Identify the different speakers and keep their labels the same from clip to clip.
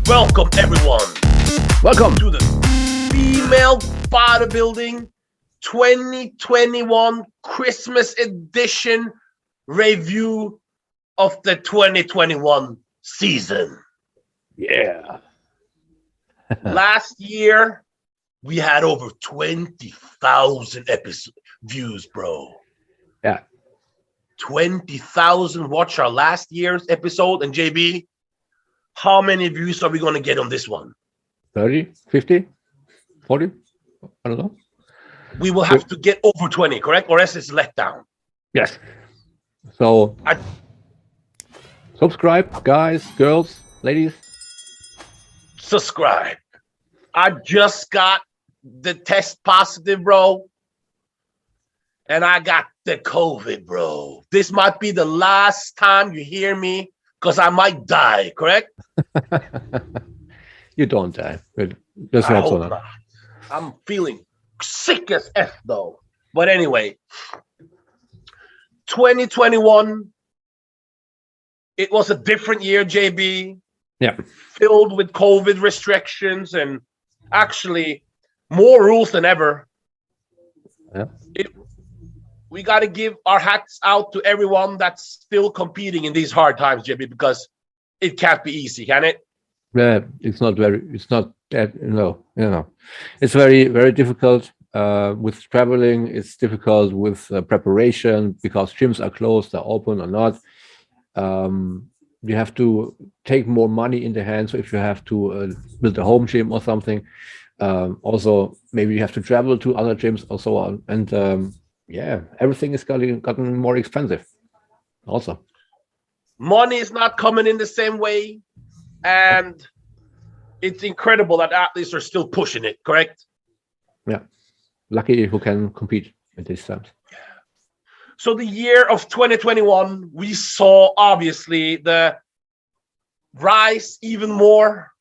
Speaker 1: Welcome everyone.
Speaker 2: Welcome
Speaker 1: to the Female Bodybuilding 2021 Christmas edition review of the 2021 season.
Speaker 2: Yeah.
Speaker 1: Last year, we had over 20,000 views, bro.
Speaker 2: Yeah.
Speaker 1: 20,000 watch our last year's episode. And JB, how many views are we going to get on this one?
Speaker 2: 30, 50, 40? I don't know.
Speaker 1: We will have to get over 20, correct? Or else it's let down.
Speaker 2: Yes. So, subscribe, guys, girls, ladies.
Speaker 1: Subscribe. I just got the test positive, bro. And I got the COVID, bro. This might be the last time you hear me because I might die, correct?
Speaker 2: You don't die. Just hope so.
Speaker 1: Not. I'm feeling sick as F, though. But anyway, 2021, it was a different year, JB.
Speaker 2: Yeah.
Speaker 1: Filled with COVID restrictions and actually more rules than ever.
Speaker 2: Yeah.
Speaker 1: We got to give our hats out to everyone that's still competing in these hard times, JB, because it can't be easy, can it?
Speaker 2: Yeah, it's not that, it's very, very difficult with traveling. It's difficult with preparation because gyms are closed, they're open or not. You have to take more money in the hand. So if you have to build a home gym or something, also maybe you have to travel to other gyms or so on. And yeah, everything is gotten more expensive also.
Speaker 1: Money is not coming in the same way. And it's incredible that athletes are still pushing it, correct?
Speaker 2: Yeah. Lucky who can compete at this time.
Speaker 1: So the year of 2021, we saw obviously the rise even more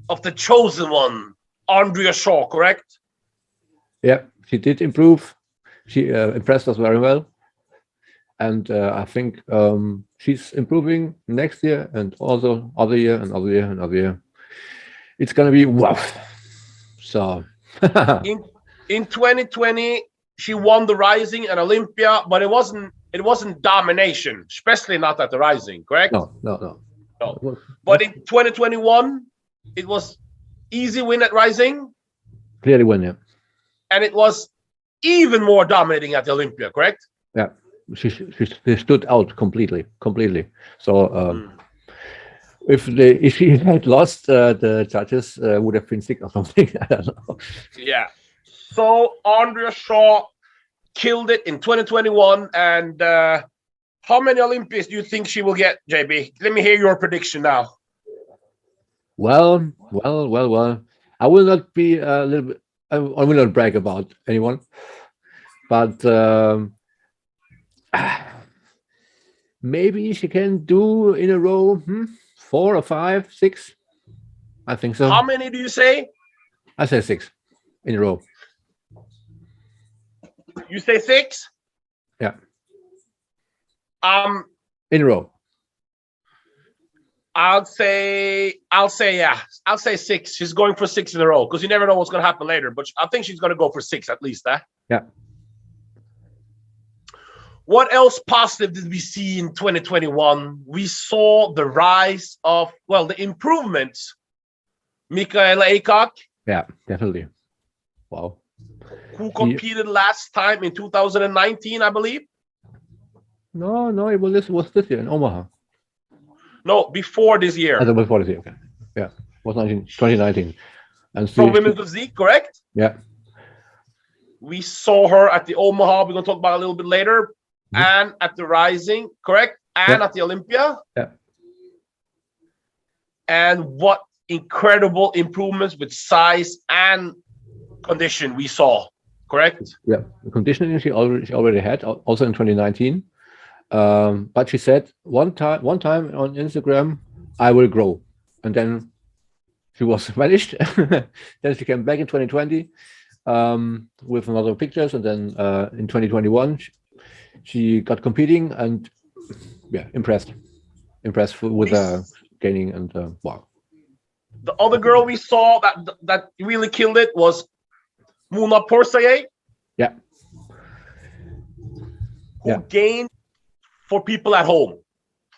Speaker 1: of the chosen one, Andrea Shaw, correct?
Speaker 2: Yeah, she did improve. She impressed us very well. And I think she's improving next year and also other year and other year and other year. It's going to be wow. So
Speaker 1: in 2020, she won the Rising and Olympia, but it wasn't domination, especially not at the Rising, correct?
Speaker 2: No.
Speaker 1: But in 2021, it was easy win at Rising.
Speaker 2: Clearly win, yeah.
Speaker 1: And it was even more dominating at the Olympia, correct?
Speaker 2: Yeah, she stood out completely. So if she had lost, the judges would have been sick or something. I don't know.
Speaker 1: Yeah. So Andrea Shaw killed it in 2021. And how many Olympics do you think she will get, JB? Let me hear your prediction now.
Speaker 2: Well. I will not be a little bit. I will not brag about anyone, but maybe she can do in a row 4 or 5, 6. I think so.
Speaker 1: How many do you say?
Speaker 2: I say 6 in a row.
Speaker 1: You say 6?
Speaker 2: Yeah.
Speaker 1: In
Speaker 2: a row.
Speaker 1: I'll say yeah. I'll say 6. She's going for 6 in a row because you never know what's going to happen later. But I think she's going to go for 6 at least.
Speaker 2: Yeah.
Speaker 1: What else positive did we see in 2021? We saw the rise of, the improvements. Michaela Aycock.
Speaker 2: Yeah, definitely. Wow.
Speaker 1: Who competed last time in 2019, I believe?
Speaker 2: No, it was this year in Omaha.
Speaker 1: No, before this year.
Speaker 2: Before this year, okay. Yeah, it was 2019. And
Speaker 1: from Women's Physique, correct?
Speaker 2: Yeah.
Speaker 1: We saw her at the Omaha. We're going to talk about it a little bit later. Mm-hmm. And at the Rising, correct? And at the Olympia.
Speaker 2: Yeah.
Speaker 1: And what incredible improvements with size and condition we saw, correct?
Speaker 2: Yeah, the conditioning she already had, also in 2019. But she said one time on Instagram, I will grow. And then she was vanished. Then she came back in 2020 with another pictures. And then in 2021, she got competing and impressed with gaining and wow.
Speaker 1: The other girl we saw that really killed it was Muna Porsaye.
Speaker 2: Yeah.
Speaker 1: Who gained, for people at home,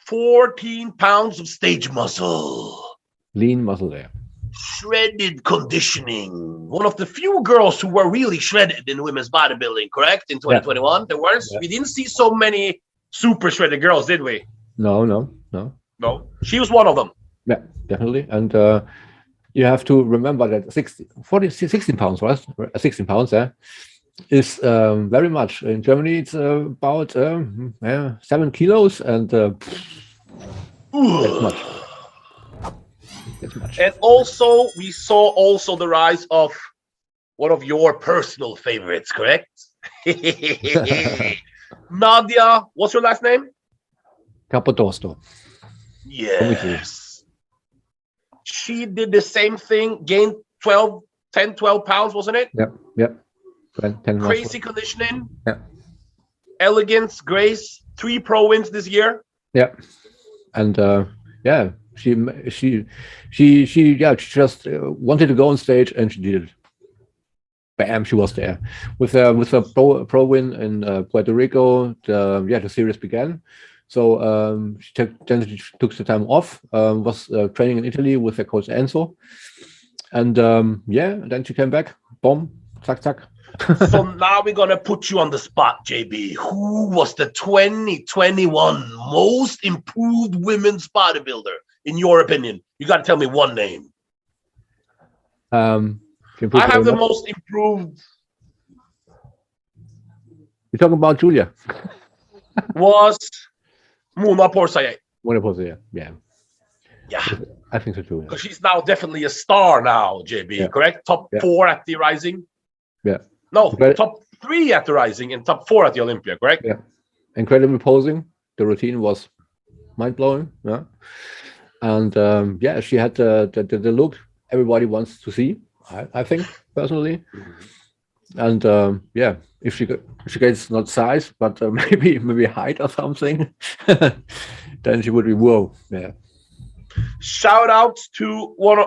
Speaker 1: 14 pounds of stage muscle.
Speaker 2: Lean muscle there.
Speaker 1: Shredded conditioning. One of the few girls who were really shredded in women's bodybuilding, correct? In 2021, there weren't. We didn't see so many super shredded girls, did we?
Speaker 2: No.
Speaker 1: She was one of them.
Speaker 2: Yeah, definitely. And you have to remember that 16 pounds, right? 16 pounds, is very much. In Germany, it's about 7 kilos, and that's much. That's much.
Speaker 1: And also, we saw also the rise of one of your personal favorites, correct? Nadia, what's your last name?
Speaker 2: Capodorsto.
Speaker 1: Yes. She did the same thing, gained 12 pounds, wasn't it?
Speaker 2: Yep. 10
Speaker 1: Crazy conditioning.
Speaker 2: Yeah.
Speaker 1: Elegance, grace, 3 pro wins this year.
Speaker 2: Yeah. And she just wanted to go on stage, and she did it. Bam, she was there with a pro win in Puerto Rico. The series began. So she took the time off. Was training in Italy with her coach Enzo, and then she came back. Boom, zack.
Speaker 1: So now we're gonna put you on the spot, JB. Who was the 2021 most improved women's bodybuilder in your opinion? You got to tell me one name. I have the most improved.
Speaker 2: You're talking about Julia.
Speaker 1: Was Muna Porsaye.
Speaker 2: Muna Porsaye, yeah. I think so too.
Speaker 1: Because she's now definitely a star now, JB, correct? Top 4 at the Rising.
Speaker 2: Yeah.
Speaker 1: No, top 3 at the Rising and top 4 at the Olympia, correct?
Speaker 2: Yeah. Incredible posing. The routine was mind-blowing. Yeah. And she had the look everybody wants to see, I think, personally. And if she gets not size, but maybe height or something, then she would be whoa. Yeah.
Speaker 1: Shout out to one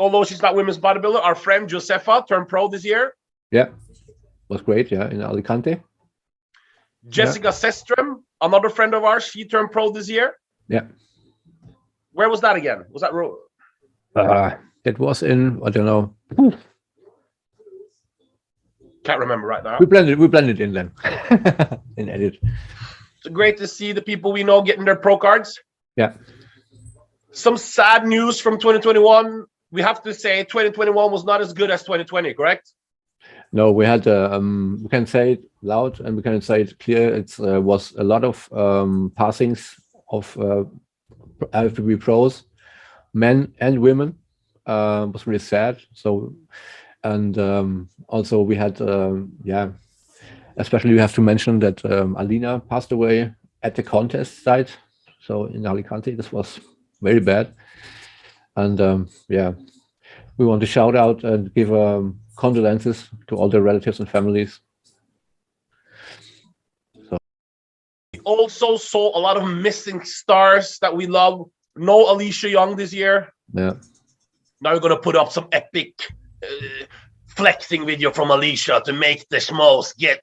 Speaker 1: although she's not women's bodybuilder, our friend Josefa turned pro this year.
Speaker 2: Yeah, was great. Yeah, in Alicante.
Speaker 1: Jessica Sestrom, another friend of ours, she turned pro this year.
Speaker 2: Yeah.
Speaker 1: Where was that again? Was that
Speaker 2: it was in, I don't know.
Speaker 1: Can't remember right now.
Speaker 2: We blended in then in edit.
Speaker 1: It's great to see the people we know getting their pro cards.
Speaker 2: Yeah.
Speaker 1: Some sad news from 2021. We have to say 2021 was not as good as 2020, correct?
Speaker 2: No, we had we can say it loud and we can say it clear. It was a lot of passings of FBB pros, men and women. Was really sad. So, and also we had especially we have to mention that Alina passed away at the contest site. So in Alicante, this was very bad. And we want to shout out and give condolences to all the relatives and families. So.
Speaker 1: We also saw a lot of missing stars that we love. No Alicia Young this year.
Speaker 2: Yeah.
Speaker 1: Now we're going to put up some epic flexing video from Alicia to make the schmoes get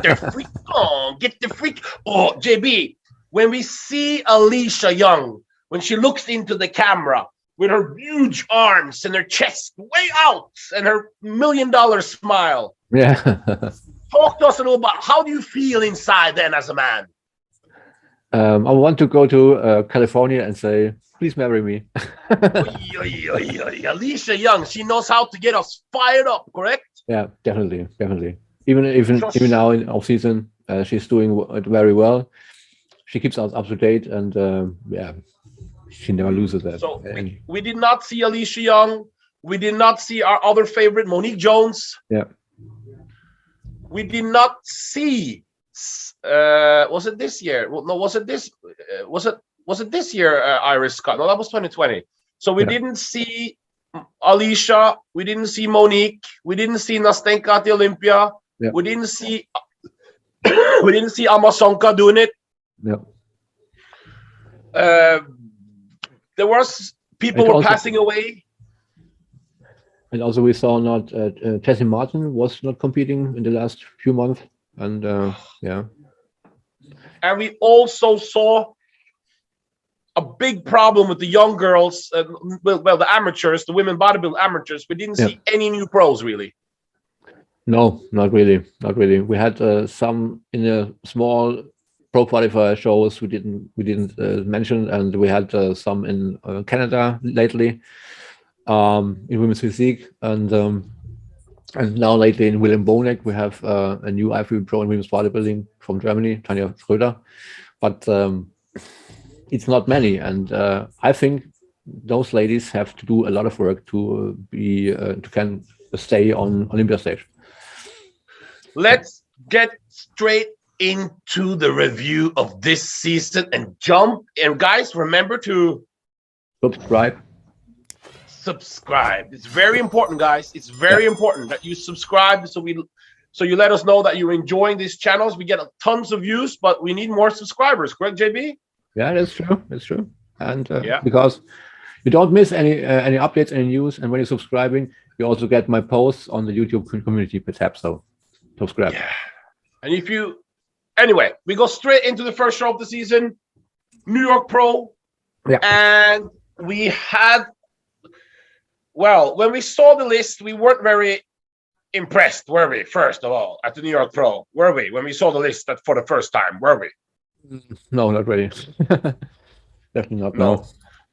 Speaker 1: their freak on, get the freak. Oh, JB, when we see Alicia Young, when she looks into the camera with her huge arms and her chest way out and her $1 million smile.
Speaker 2: Yeah.
Speaker 1: Talk to us a little about how do you feel inside then as a man?
Speaker 2: I want to go to California and say, please marry me.
Speaker 1: Alicia Young, she knows how to get us fired up, correct?
Speaker 2: Yeah, definitely. Even now in off season, she's doing very well. She keeps us up to date, and she never loses that.
Speaker 1: So we did not see Alicia Young. We did not see our other favorite, Monique Jones.
Speaker 2: Yeah.
Speaker 1: We did not see. Was it this year? Well, no, was it this? Was it this year? Iris Scott? No, that was 2020. So we didn't see Alicia. We didn't see Monique. We didn't see Nastenka at the Olympia.
Speaker 2: Yeah.
Speaker 1: We didn't see. We didn't see Amazonka doing it.
Speaker 2: Yeah.
Speaker 1: there was people
Speaker 2: And
Speaker 1: were
Speaker 2: also-
Speaker 1: passing away.
Speaker 2: And also we saw not Tessie Martin was not competing in the last few months, and yeah,
Speaker 1: And we also saw a big problem with the young girls, well, the amateurs, the women bodybuilding amateurs. We didn't see any new pros really.
Speaker 2: no, not really, not really. We had some in a small pro qualifier shows we didn't mention, and we had some in Canada lately, in women's physique, and now lately in Wilhelm Bonek we have a new IFBB pro in women's bodybuilding from Germany, Tanja Schröder, but it's not many, and I think those ladies have to do a lot of work to can stay on Olympia stage.
Speaker 1: Let's get straight into the review of this season and jump. And guys, remember to subscribe. It's very important, guys. It's very important that you subscribe so you let us know that you're enjoying these channels. We get tons of views, but we need more subscribers. Correct, JB?
Speaker 2: Yeah, that's true. That's true. And because you don't miss any updates, any news, and when you're subscribing, you also get my posts on the YouTube community tab. So subscribe.
Speaker 1: Yeah. And anyway, we go straight into the first show of the season, New York Pro.
Speaker 2: Yeah.
Speaker 1: And we had, well, when we saw the list, we weren't very impressed, were we? First of all, at the New York Pro, were we? When we saw the list for the first time, were we?
Speaker 2: No, not really. Definitely not. No.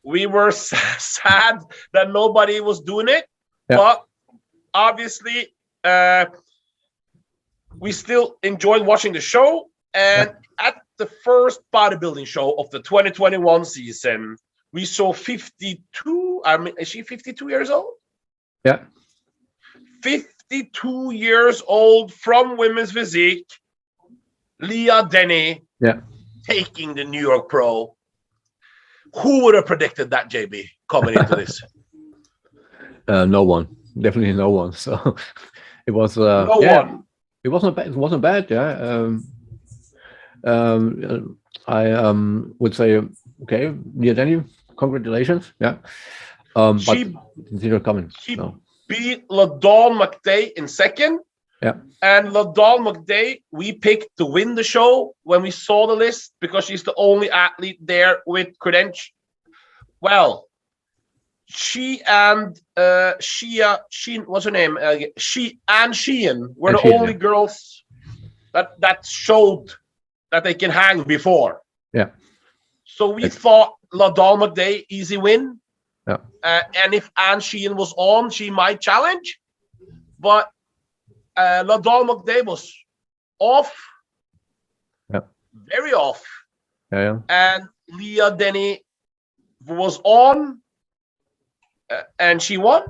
Speaker 1: We were sad that nobody was doing it, but obviously we still enjoyed watching the show. And at the first bodybuilding show of the 2021 season, we saw 52. I mean, is she 52 years old?
Speaker 2: Yeah.
Speaker 1: 52 years old from women's physique, Leah Denny.
Speaker 2: Yeah.
Speaker 1: Taking the New York Pro. Who would have predicted that, JB, coming into this?
Speaker 2: No one. Definitely no one. So it was
Speaker 1: no one.
Speaker 2: It wasn't bad. It wasn't bad. Yeah. I would say, okay, Leah Denny, congratulations. Yeah. But it's not coming.
Speaker 1: She beat LaDawn McDay in second.
Speaker 2: Yeah.
Speaker 1: And LaDawn McDay, we picked to win the show when we saw the list because she's the only athlete there with credentials. Well, she and what's her name? She and Sheehan were the only girls that showed that they can hang before.
Speaker 2: Yeah.
Speaker 1: So we thought LaDawn McDay, easy win.
Speaker 2: Yeah.
Speaker 1: And if Anne Sheehan was on, she might challenge. But LaDawn McDay was off.
Speaker 2: Yeah.
Speaker 1: Very off.
Speaker 2: Yeah.
Speaker 1: And Leah Denny was on. And she won.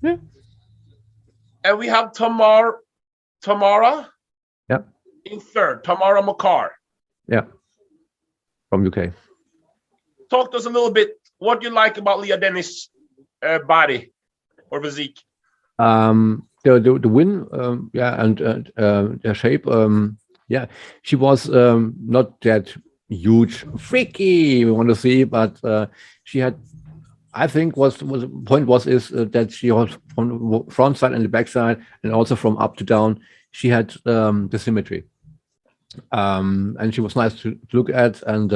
Speaker 2: Yeah.
Speaker 1: And we have Tamara.
Speaker 2: Yeah.
Speaker 1: In third, Tamara McCarr.
Speaker 2: Yeah. From UK.
Speaker 1: Talk to us a little bit. What do you like about Leah Denny's body or physique?
Speaker 2: The win, and the shape, she was not that huge, freaky. We want to see, but she had. I think was the point is that she was from the front side and the back side, and also from up to down. She had the symmetry, and she was nice to look at, and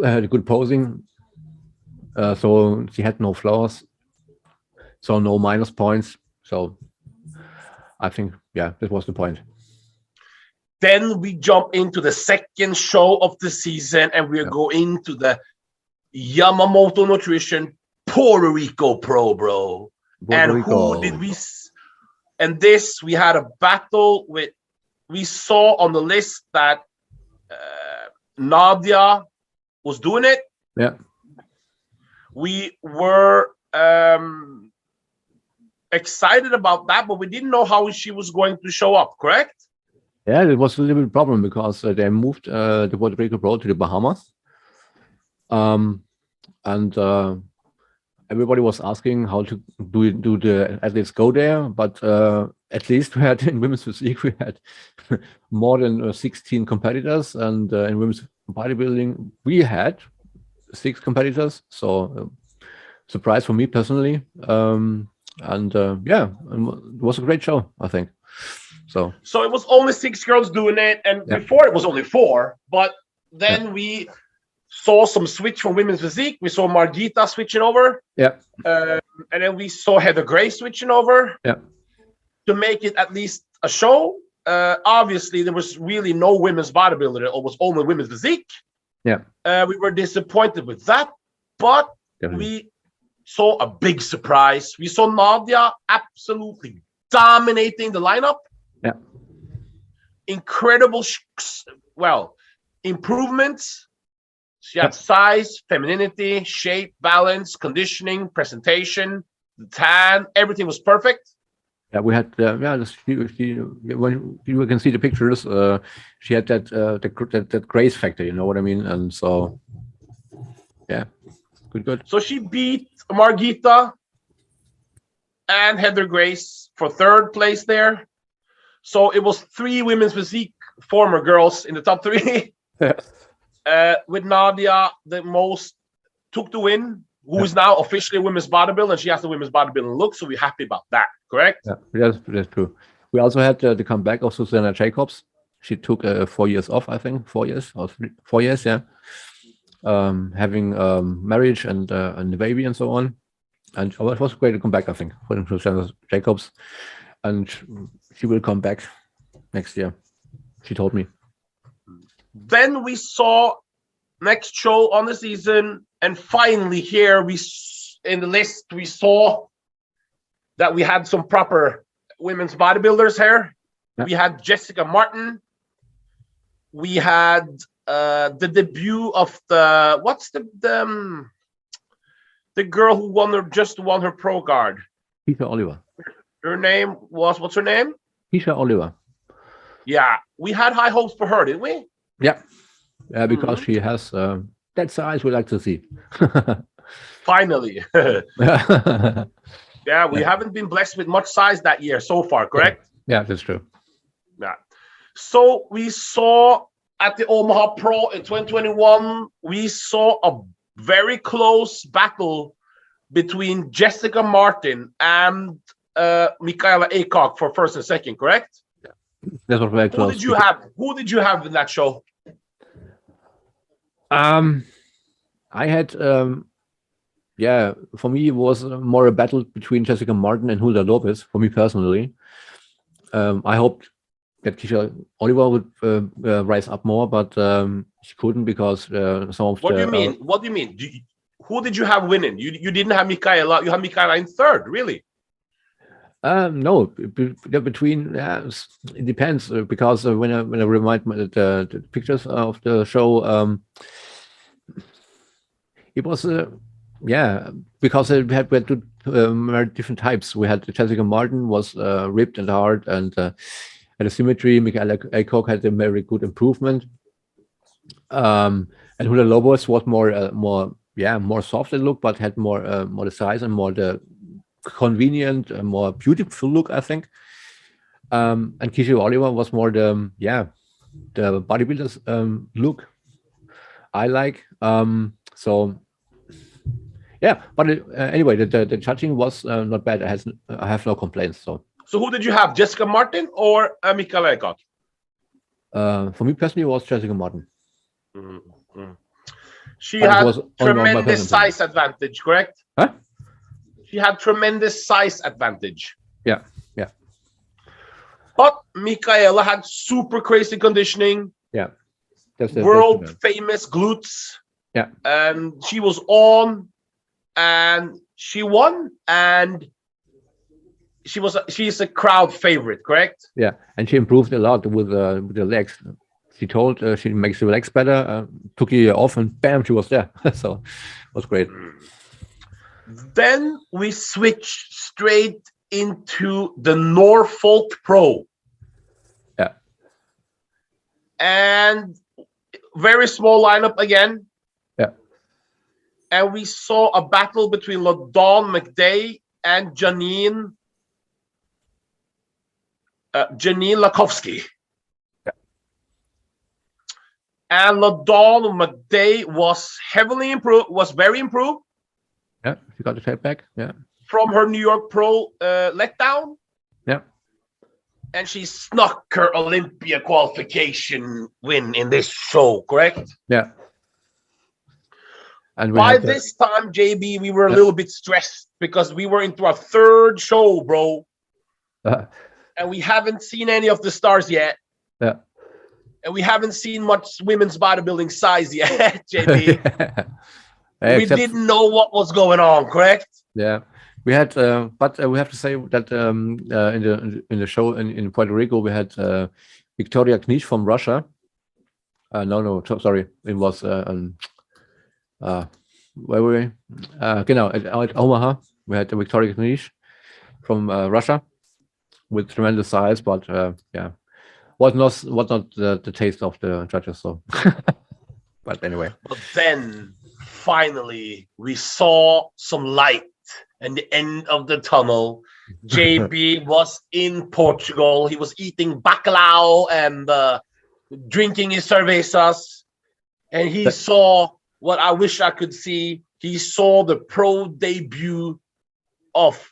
Speaker 2: had good posing. So she had no flaws, so no minus points. So I think, that was the point.
Speaker 1: Then we jump into the second show of the season, and we'll go into the Yamamoto Nutrition Puerto Rico Pro, bro. Who did we? And this, we had a battle with. We saw on the list that Nadia was doing it.
Speaker 2: Yeah.
Speaker 1: We were excited about that, but we didn't know how she was going to show up, correct?
Speaker 2: Yeah, it was a little bit problem because they moved the Puerto Rico Pro to the Bahamas. And everybody was asking how to do the athletes go there, but at least we had in women's physique, we had more than 16 competitors, and in women's bodybuilding, we had 6 competitors. So surprise for me personally. Yeah, it was a great show, I think. So
Speaker 1: it was only 6 girls doing it, and before it was only 4. But then we saw some switch from women's physique. We saw Margita switching over.
Speaker 2: Yeah.
Speaker 1: And then we saw Heather Gray switching over.
Speaker 2: Yeah.
Speaker 1: To make it at least a show. Obviously, there was really no women's bodybuilder. It was only women's physique.
Speaker 2: Yeah.
Speaker 1: We were disappointed with that, but we saw a big surprise. We saw Nadia absolutely dominating the lineup.
Speaker 2: Yeah.
Speaker 1: Incredible, improvements. She had size, femininity, shape, balance, conditioning, presentation, the tan, everything was perfect.
Speaker 2: Yeah, we had when you can see the pictures, she had that grace factor, you know what I mean? And so, yeah, good.
Speaker 1: So she beat Margita and Heather Grace for 3rd place there. So it was 3 women's physique former girls in the top 3. With Nadia, the most took the win, who is now officially a women's bodybuilder, and she has the women's bodybuilding look. So we're happy about that, correct?
Speaker 2: Yeah, that's true. We also had the comeback of Susanna Jacobs. She took 4 years off, I think, 4 years or 4 years, yeah. Having marriage and the baby and so on. And it was great to come back, I think, for Susanna Jacobs. And she will come back next year, she told me.
Speaker 1: Then we saw next show on the season, and finally here in the list we saw that we had some proper women's bodybuilders here. Yeah. We had Jessica Martin. We had the debut of the girl who just won her pro card.
Speaker 2: Keisha Oliver.
Speaker 1: Her name was, what's her name?
Speaker 2: Keisha Oliver.
Speaker 1: Yeah, we had high hopes for her, didn't we?
Speaker 2: Yeah, because she has that size we like to see.
Speaker 1: Finally. Yeah, we haven't been blessed with much size that year so far, correct?
Speaker 2: Yeah, that's true.
Speaker 1: Yeah. So we saw at the Omaha Pro in 2021, we saw a very close battle between Jessica Martin and Michaela Aycock for 1st and 2nd, correct?
Speaker 2: Yeah. That's what very close.
Speaker 1: Who did you have in that show?
Speaker 2: I had for me it was more a battle between Jessica Martin and Hulda Lopez, for me personally. I hoped that Keisha Oliver would rise up more, but she couldn't because some of
Speaker 1: What do you mean? Who did you have winning? You didn't have Michaela. You have Michaela in 3rd, really?
Speaker 2: No, between it depends because when I remind the pictures of the show, it was because we had 2 very different types. We had Jessica Martin was ripped and hard and had a symmetry. Michaela Aycock had a very good improvement, and Hulda Lopez was more soft look, but had more the size and more the convenient and more beautiful look, I think. And Keisha Oliver was more the bodybuilder's look I like. So yeah, but anyway, the judging was not bad. I have no complaints. So
Speaker 1: who did you have, Jessica Martin or Michaela Aycock?
Speaker 2: For me personally, it was Jessica Martin.
Speaker 1: Mm-hmm. She had tremendous size advantage, correct?
Speaker 2: Huh?
Speaker 1: She had tremendous size advantage.
Speaker 2: Yeah.
Speaker 1: But Michaela had super crazy conditioning.
Speaker 2: Yeah.
Speaker 1: World famous glutes.
Speaker 2: Yeah.
Speaker 1: And she was on and she won, and she's a crowd favorite, correct?
Speaker 2: Yeah. And she improved a lot with the legs. She told she makes the legs better, took a year off, and bam, she was there. So it was great.
Speaker 1: Then we switched straight into the Norfolk Pro.
Speaker 2: Yeah.
Speaker 1: And very small lineup again.
Speaker 2: Yeah.
Speaker 1: And we saw a battle between LaDawn McDay and Janine Lakowski.
Speaker 2: Yeah.
Speaker 1: And Ladon McDay was heavily improved, was very improved.
Speaker 2: Yeah, she got the shape back. Yeah.
Speaker 1: From her New York Pro letdown.
Speaker 2: Yeah.
Speaker 1: And she snuck her Olympia qualification win in this show, correct?
Speaker 2: Yeah. And
Speaker 1: by this time, JB, we were a little bit stressed because we were into our third show, bro. And we haven't seen any of the stars yet.
Speaker 2: Yeah.
Speaker 1: And we haven't seen much women's bodybuilding size yet, JB. We didn't know what was going on, correct?
Speaker 2: Yeah. We had, but we have to say that in the show in Puerto Rico, we had Victoria Knish from Russia. Sorry, it was where were we? At Omaha, we had Victoria Knish from Russia with tremendous size, but yeah, was not the taste of the judges. So, but anyway.
Speaker 1: But then finally we saw some light and the end of the tunnel. JB was in Portugal. He was eating bacalhau and drinking his cervezas, and he saw what I wish I could see. He saw the pro debut of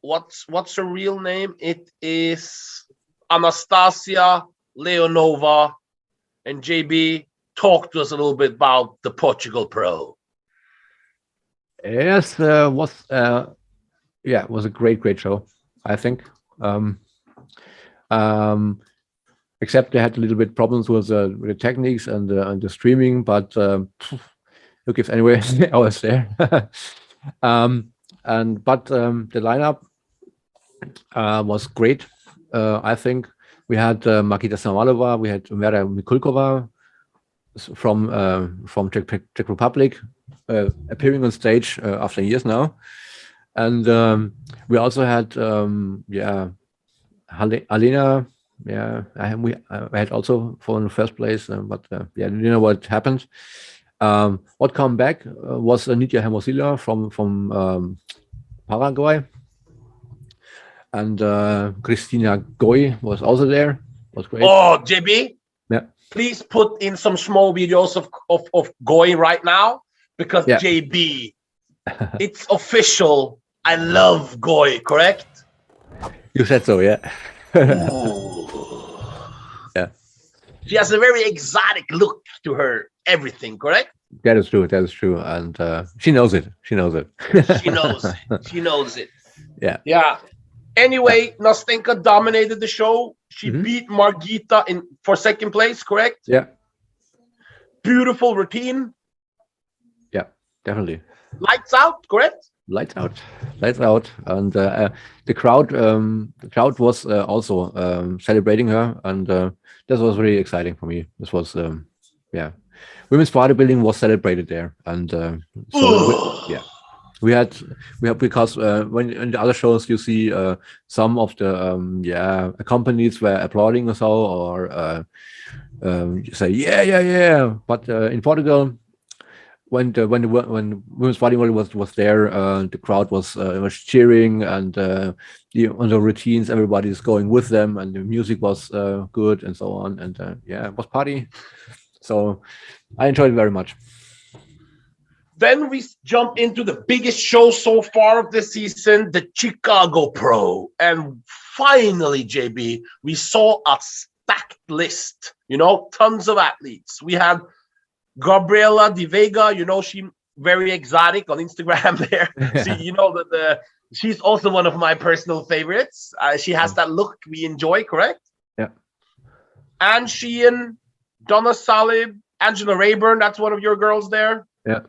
Speaker 1: what's her real name? It is Anastasia Leonova. And JB, talk to us a little bit about the Portugal Pro.
Speaker 2: Yes, it was a great show, I think. Except they had a little bit problems with the techniques and the streaming, but who gives anyway? I was there. The lineup was great. I think we had Makita Samalova, we had Vera Mikulkova from Czech Republic appearing on stage after years now, and we also had Alina. Yeah, I had also for in the first place, but you know what happened. What come back was Nadia Hermosilla from Paraguay, and Christina Goy was also there. Was great.
Speaker 1: Oh, JB,
Speaker 2: yeah.
Speaker 1: Please put in some small videos of Goy right now, because JB, it's official. I love Goy, correct?
Speaker 2: You said so, yeah. Yeah.
Speaker 1: She has a very exotic look to her, everything, correct?
Speaker 2: That is true. And she knows it. She knows it.
Speaker 1: She knows it.
Speaker 2: Yeah.
Speaker 1: Yeah. Anyway, Nastenka dominated the show. She beat Margita for second place, correct?
Speaker 2: Yeah.
Speaker 1: Beautiful routine.
Speaker 2: Yeah, definitely.
Speaker 1: Lights out, correct?
Speaker 2: Lights out, and the crowd was also celebrating her, and this was really exciting for me. This was women's bodybuilding was celebrated there, and we had because when in the other shows you see some of the companies were applauding or so, or you say yeah, but in Portugal, when women's bodybuilding was there, the crowd was cheering, and on the routines everybody's going with them, and the music was good and so on, and it was party. So I enjoyed it very much.
Speaker 1: Then we jump into the biggest show so far of the season, the Chicago Pro, and finally, JB, we saw a stacked list. Tons of athletes. We had Gabriela Di Vega, she very exotic on Instagram there. She's also one of my personal favorites. She has that look we enjoy, correct?
Speaker 2: Yeah.
Speaker 1: Anne Sheehan, Donna Salib, Angela Rayburn, that's one of your girls there.
Speaker 2: Yeah.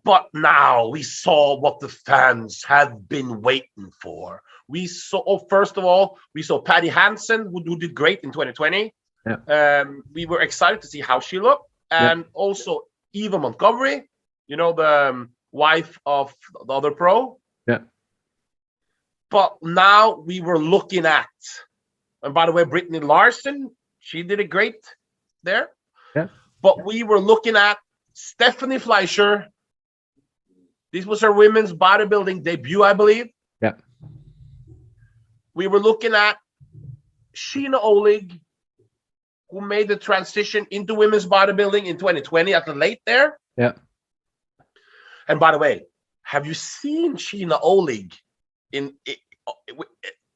Speaker 1: But now we saw what the fans have been waiting for. We saw, first of all, Patty Hansen, who did great in 2020.
Speaker 2: Yeah.
Speaker 1: We were excited to see how she looked. And also Eva Montgomery, the wife of the other pro.
Speaker 2: Yeah.
Speaker 1: But now we were looking at, and by the way, Brittany Larson, she did it great there.
Speaker 2: Yeah.
Speaker 1: But we were looking at Stephanie Fleischer. This was her women's bodybuilding debut, I believe.
Speaker 2: Yeah.
Speaker 1: We were looking at Sheena Olig, who made the transition into women's bodybuilding in 2020 at the late there.
Speaker 2: Yeah.
Speaker 1: And by the way, have you seen Sheena Olig in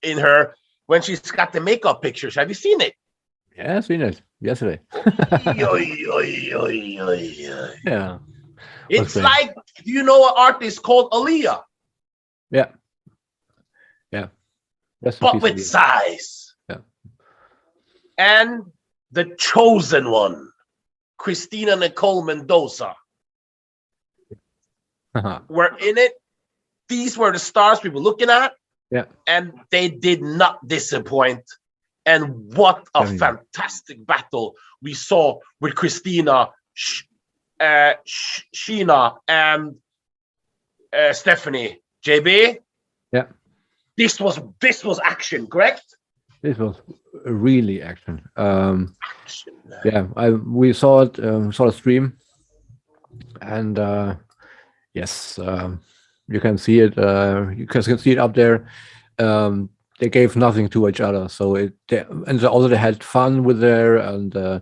Speaker 1: her when she's got the makeup pictures? Have you seen it?
Speaker 2: Yeah, I've seen it yesterday. Yeah.
Speaker 1: It's like, do you know an artist called Aaliyah?
Speaker 2: Yeah. Yeah.
Speaker 1: But with size.
Speaker 2: Yeah.
Speaker 1: And the chosen one, Christina Nicole Mendoza, were in it. These were the stars we were looking at.
Speaker 2: Yeah.
Speaker 1: And they did not disappoint. And what a fantastic battle we saw with Christina, Sheena, and Stephanie. JB?
Speaker 2: Yeah.
Speaker 1: This was action, correct?
Speaker 2: This was really action.
Speaker 1: Action.
Speaker 2: Yeah, we saw it, saw the stream, and yes, you can see it. You can see it up there. They gave nothing to each other, so they had fun with there, and the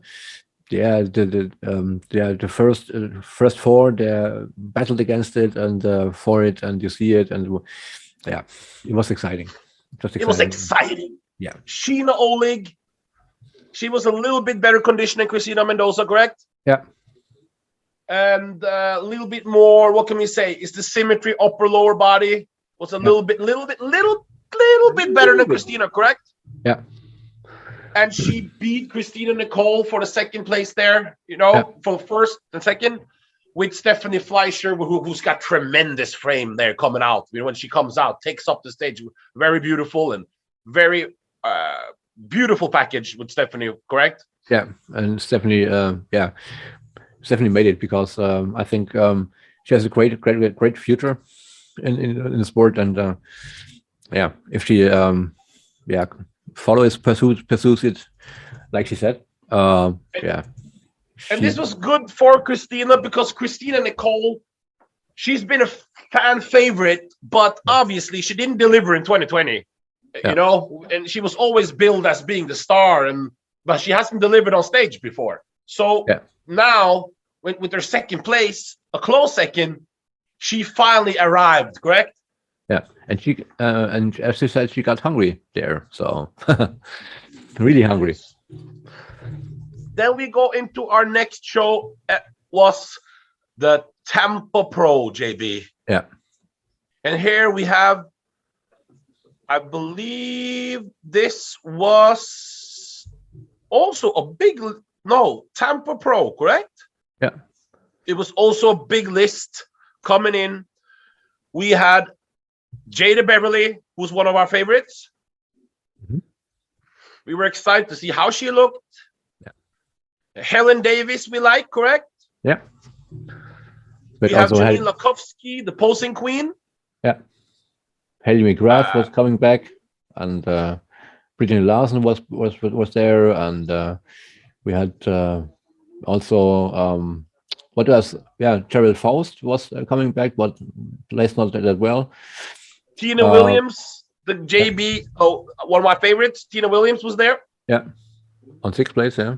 Speaker 2: first four they battled against it and for it, and you see it, and yeah, it was exciting.
Speaker 1: It was exciting.
Speaker 2: Yeah.
Speaker 1: Sheena Olig, she was a little bit better conditioned than Christina Mendoza, correct?
Speaker 2: Yeah.
Speaker 1: And a little bit more, what can we say? Is the symmetry upper lower body was a little bit better than Christina, correct?
Speaker 2: Yeah.
Speaker 1: And she beat Christina Nicole for the second place there, for first and second, with Stephanie Fleischer, who's got tremendous frame there coming out. When she comes out, takes up the stage, very beautiful and very beautiful package with Stephanie, correct?
Speaker 2: Yeah, and Stephanie, Stephanie made it because I think she has a great future in the sport, and if she pursues it, like she said,
Speaker 1: And this was good for Christina because Christina Nicole, she's been a fan favorite, but obviously she didn't deliver in 2020. And she was always billed as being the star, but she hasn't delivered on stage before. So now, with her second place, a close second, she finally arrived, correct?
Speaker 2: Yeah, and she and as she said, she got hungry there, so really hungry.
Speaker 1: Then we go into our next show. Was the Tampa Pro, JB?
Speaker 2: Yeah,
Speaker 1: and here we have, I believe this was also a Tampa Pro, correct?
Speaker 2: Yeah.
Speaker 1: It was also a big list coming in. We had Jada Beverly, who's one of our favorites.
Speaker 2: Mm-hmm.
Speaker 1: We were excited to see how she looked. Yeah. Helen Davis, we like, correct?
Speaker 2: Yeah.
Speaker 1: But we have Janine Lakovsky, the posing queen.
Speaker 2: Yeah. Haley McGrath was coming back, and Brittany Larson was there, and we had also what else? Yeah, Cheryl Faust was coming back, but placed not that well.
Speaker 1: Tina Williams, the JB, one of my favorites. Tina Williams was there.
Speaker 2: Yeah, on sixth place. Yeah.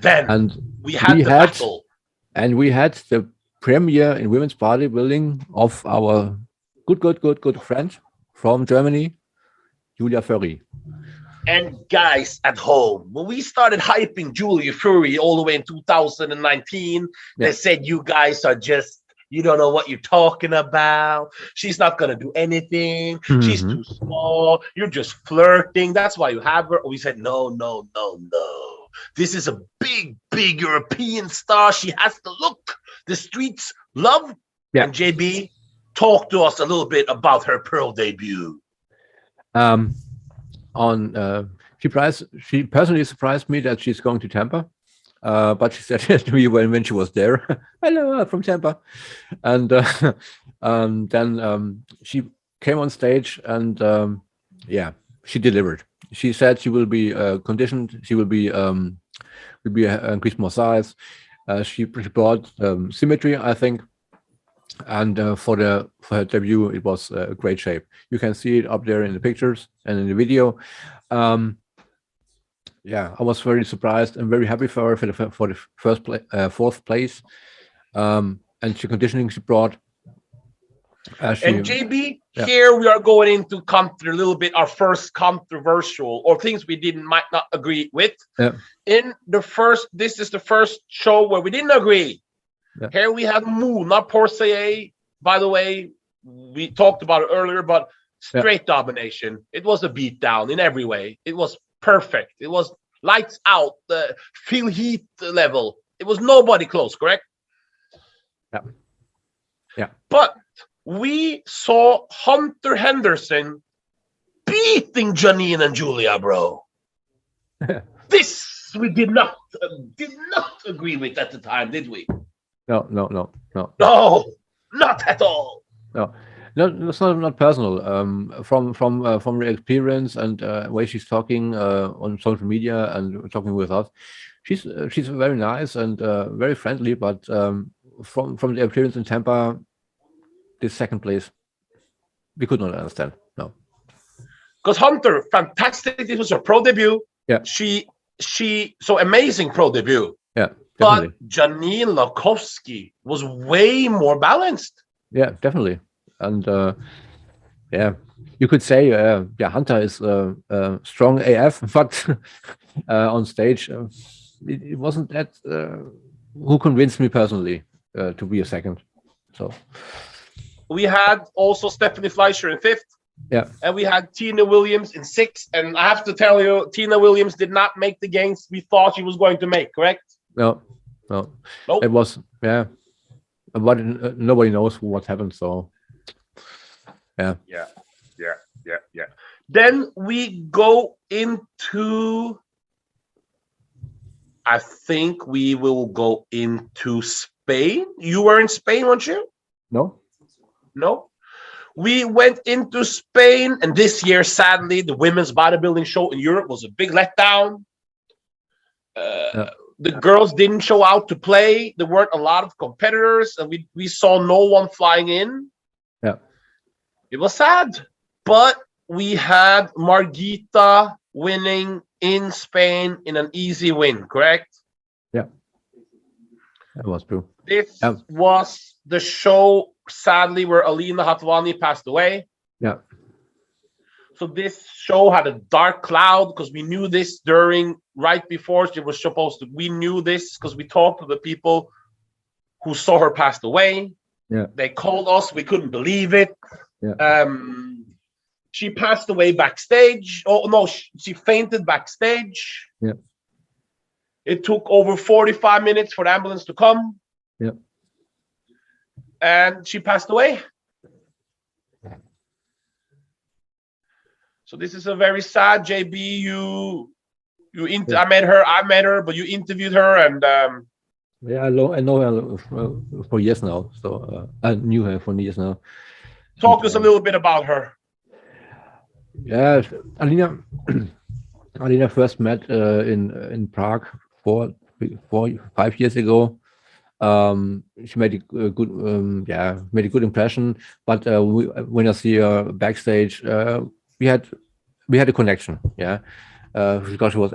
Speaker 1: Then we had the battle,
Speaker 2: and we had the premiere in women's bodybuilding of our good friend from Germany, Julia Furry.
Speaker 1: And guys at home, when we started hyping Julia Furry all the way in 2019, they said, you guys are just, you don't know what you're talking about. She's not going to do anything. Mm-hmm. She's too small. You're just flirting. That's why you have her. We said, no. This is a big European star. She has to look. The streets love. Yeah. And JB, talk to us a little bit about her pro debut.
Speaker 2: She personally surprised me that she's going to Tampa, but she said to me when she was there, "Hello, from Tampa," and then she came on stage and she delivered. She said she will be conditioned. She will be increase more size. She brought symmetry, I think. And for her debut, it was a great shape. You can see it up there in the pictures and in the video. yeah, I was very surprised and very happy for her for the fourth place. And the conditioning she brought.
Speaker 1: And JB,
Speaker 2: yeah.
Speaker 1: here we are going into a little bit our first controversial or things we might not agree with.
Speaker 2: Yeah.
Speaker 1: This is the first show where we didn't agree.
Speaker 2: Yeah.
Speaker 1: Here we had Moo, not Portier. By the way, we talked about it earlier, but straight domination. It was a beatdown in every way. It was perfect. It was lights out, the feel heat level. It was nobody close, correct?
Speaker 2: Yeah. Yeah.
Speaker 1: But we saw Hunter Henderson beating Janine and Julia, bro. This we did not agree with at the time, did we?
Speaker 2: No,
Speaker 1: not at all.
Speaker 2: No, it's not personal. From the experience and way she's talking on social media and talking with us, she's very nice and very friendly. But from the appearance in Tampa, this second place, we could not understand. No,
Speaker 1: because Hunter, fantastic. This was her pro debut.
Speaker 2: Yeah,
Speaker 1: she so amazing pro debut.
Speaker 2: Yeah, definitely.
Speaker 1: But Janine Lakowski was way more balanced.
Speaker 2: Yeah, definitely. And yeah, you could say Hunter is strong AF, but on stage it wasn't that who convinced me personally to be a second. So
Speaker 1: we had also Stephanie Fleischer in fifth.
Speaker 2: Yeah.
Speaker 1: And we had Tina Williams in sixth. And I have to tell you, Tina Williams did not make the gains we thought she was going to make, correct?
Speaker 2: No.
Speaker 1: Nope.
Speaker 2: It was, but nobody knows what happened. So, yeah.
Speaker 1: Then we go into, I think we will go into Spain. You were in Spain, weren't you?
Speaker 2: No.
Speaker 1: We went into Spain, and this year, sadly, the women's bodybuilding show in Europe was a big letdown. The girls didn't show out to play. There weren't a lot of competitors, and we saw no one flying in.
Speaker 2: Yeah.
Speaker 1: It was sad, but we had Margita winning in Spain in an easy win, correct?
Speaker 2: Yeah. That was true.
Speaker 1: This was the show, sadly, where Alina Hatwani passed away.
Speaker 2: Yeah.
Speaker 1: So this show had a dark cloud because we knew this right before she was supposed to. We knew this because we talked to the people who saw her passed away.
Speaker 2: Yeah.
Speaker 1: They called us. We couldn't believe it.
Speaker 2: Yeah.
Speaker 1: She passed away backstage. Oh, no, she fainted backstage.
Speaker 2: Yeah.
Speaker 1: It took over 45 minutes for the ambulance to come.
Speaker 2: Yeah.
Speaker 1: And she passed away. So this is a very sad. JB, I met her, but you interviewed her, and
Speaker 2: I know her for years now. So I knew her for years now.
Speaker 1: Talk to us a little bit about her.
Speaker 2: Yeah, Alina first met in Prague 5 years ago. She made a good impression. But when I see her backstage, we had a connection. Yeah, because she was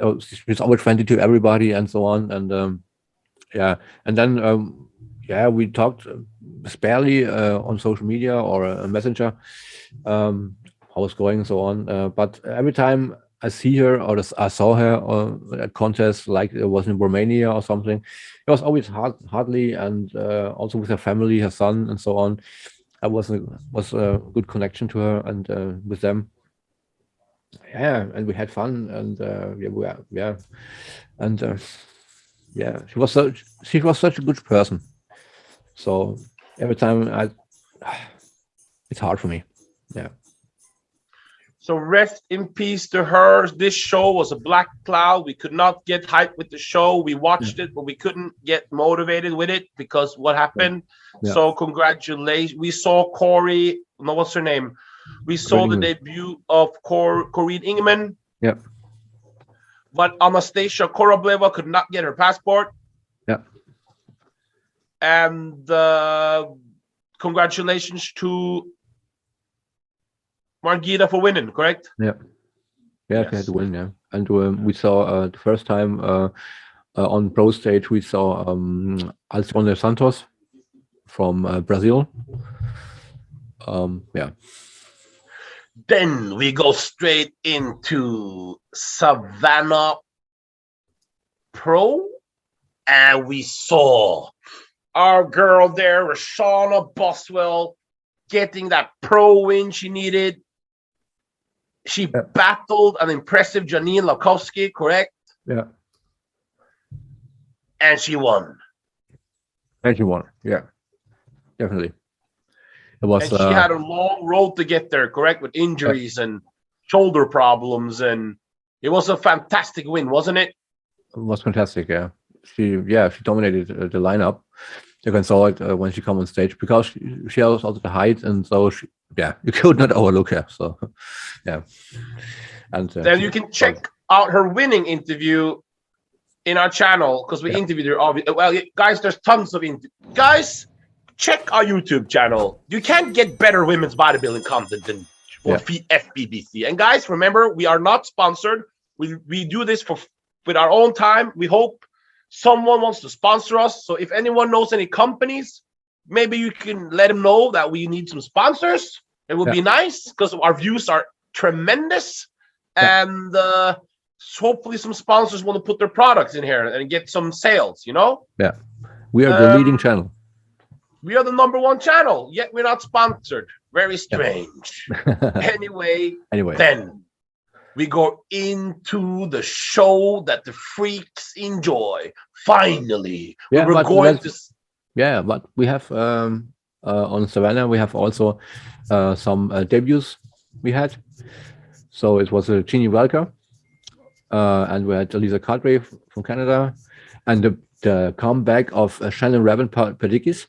Speaker 2: always friendly to everybody and so on. And and then we talked sparely on social media or a messenger. How it's going and so on. But every time I see her or I saw her at contests like it was in Romania or something, it was always hardly, and also with her family, her son, and so on. I was a good connection to her and with them. Yeah, and we had fun, and she was such a good person. So every time it's hard for me. Yeah.
Speaker 1: So rest in peace to her. This show was a black cloud. We could not get hyped with the show. We watched it, but we couldn't get motivated with it because what happened. Yeah. So congratulations. We saw Corey. No, what's her name? We saw the debut of Corinne Ingemann.
Speaker 2: Yeah.
Speaker 1: But Anastasia Korobleva could not get her passport.
Speaker 2: Yeah.
Speaker 1: And congratulations to Margita for winning, correct?
Speaker 2: Yeah. Yeah, she had to win. Yeah, and we saw the first time on pro stage we saw Alcione Santos from Brazil. Yeah.
Speaker 1: Then we go straight into Savannah Pro, and we saw our girl there, Rashana Boswell, getting that pro win she needed. She battled an impressive Janine Lakowski, correct?
Speaker 2: Yeah.
Speaker 1: And she won.
Speaker 2: And she won. Yeah, definitely. It was.
Speaker 1: And she had a long road to get there, correct? With injuries and shoulder problems, and it was a fantastic win, wasn't it?
Speaker 2: It was fantastic. Yeah, she dominated the lineup. You can saw it when she come on stage because she has also the height, and so you could not overlook her. So yeah, and
Speaker 1: then you can check out her winning interview in our channel because we interviewed her. Well, guys, there's tons of guys. Check our YouTube channel. You can't get better women's bodybuilding content than FBBC. And guys, remember, we are not sponsored. We do this with our own time. We hope someone wants to sponsor us. So if anyone knows any companies, maybe you can let them know that we need some sponsors. It would be nice because our views are tremendous. And hopefully some sponsors want to put their products in here and get some sales, you know?
Speaker 2: Yeah. We are the leading channel.
Speaker 1: We are the #1 channel, yet we're not sponsored. Very strange. Anyway, then we go into the show that the freaks enjoy. Finally, we're going to.
Speaker 2: Yeah, but we have on Savannah, we have also some debuts we had. So it was a Jeannie Welker, and we had Elisa Cadre from Canada, and the comeback of Shannon Rabin Padikis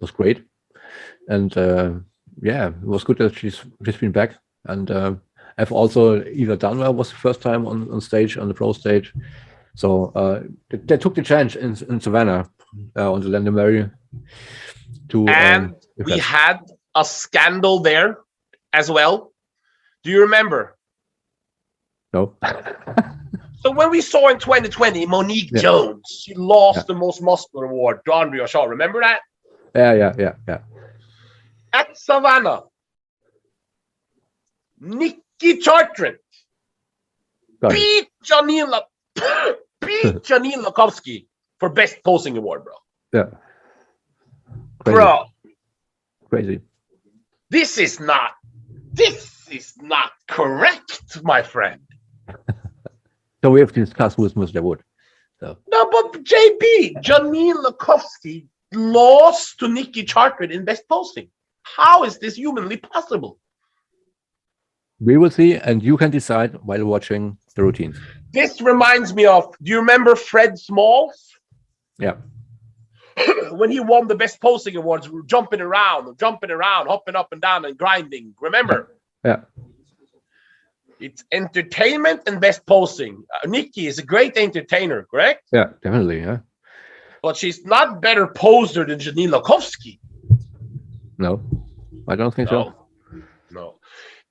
Speaker 2: was great. And it was good that she's been back. And I've also Eva Dunwell was the first time on stage, on the pro stage. So they took the chance in Savannah on the Landamary to.
Speaker 1: And we had a scandal there as well. Do you remember?
Speaker 2: No.
Speaker 1: So when we saw in 2020 Monique Jones, she lost the most muscular award to Andrea Shaw. Remember that?
Speaker 2: Yeah.
Speaker 1: At Savannah, Nikki Chartrand beat Janine Lakowski for best posing award, bro.
Speaker 2: Yeah.
Speaker 1: Crazy. Bro.
Speaker 2: Crazy.
Speaker 1: This is not correct, my friend.
Speaker 2: So we have to discuss who's Mr. Wood. So.
Speaker 1: No, but Janine Lakowski lost to Nikki Chartrand in best posing. How is this humanly possible?
Speaker 2: We will see, and you can decide while watching the routines.
Speaker 1: This reminds me of, do you remember Fred Smalls?
Speaker 2: Yeah.
Speaker 1: When he won the best posing awards, we were jumping around, hopping up and down and grinding. Remember?
Speaker 2: Yeah.
Speaker 1: It's entertainment and best posing. Nikki is a great entertainer, correct?
Speaker 2: Yeah, definitely, yeah.
Speaker 1: But she's not better poser than Janine Lakowski.
Speaker 2: No, I don't think so.
Speaker 1: No.